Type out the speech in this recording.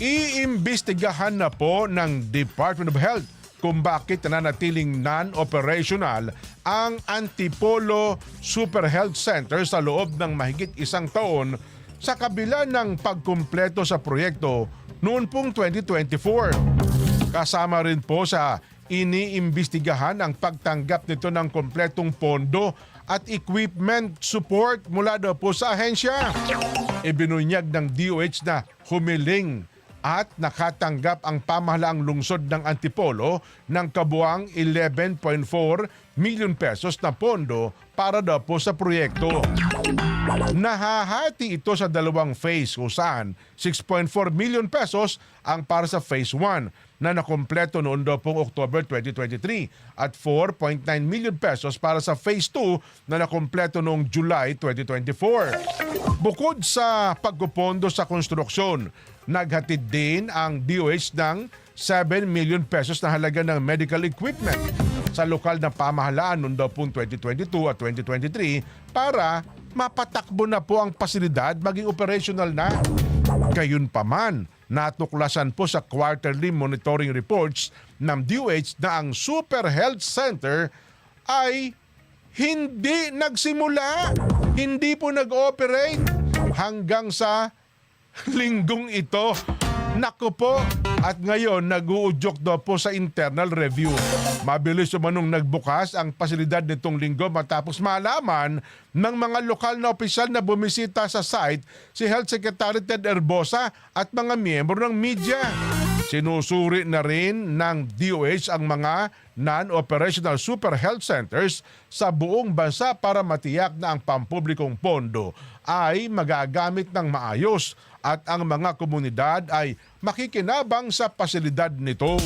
Iimbestigahan na po ng Department of Health kung bakit nananatiling non-operational ang Antipolo Super Health Center sa loob ng mahigit isang taon sa kabila ng pagkumpleto sa proyekto noon pong 2024. Kasama rin po sa iniimbestigahan ang pagtanggap nito ng kompletong pondo at equipment support mula daw po sa ahensya. Ibinunyag ng DOH na humiling at nakatanggap ang pamahalaang lungsod ng Antipolo ng kabuang 11.4 million pesos na pondo para daw po sa proyekto. Nahahati ito sa dalawang phase kung saan 6.4 million pesos ang para sa phase 1 na nakompleto noon daw pong October 2023 at 4.9 million pesos para sa phase 2 na nakompleto noong July 2024. Bukod sa pagpupondo sa konstruksyon, naghatid din ang DOH ng 7 million pesos na halaga ng medical equipment sa lokal na pamahalaan noong daw pong 2022 at 2023 para mapatakbo na po ang pasilidad maging operational na. Gayunpaman, natuklasan po sa quarterly monitoring reports ng DOH na ang Super Health Center ay hindi nagsimula, hindi po nag-ooperate hanggang sa linggong ito. Naku po, at ngayon nag-uudyok daw po sa internal review. Mabilis umanong nagbukas ang pasilidad nitong linggo matapos malaman ng mga lokal na opisyal na bumisita sa site si Health Secretary Ted Herbosa at mga miyembro ng media. Sinusuri na rin ng DOH ang mga non-operational super health centers sa buong bansa para matiyak na ang pampublikong pondo ay magagamit ng maayos at ang mga komunidad ay makikinabang sa pasilidad nito.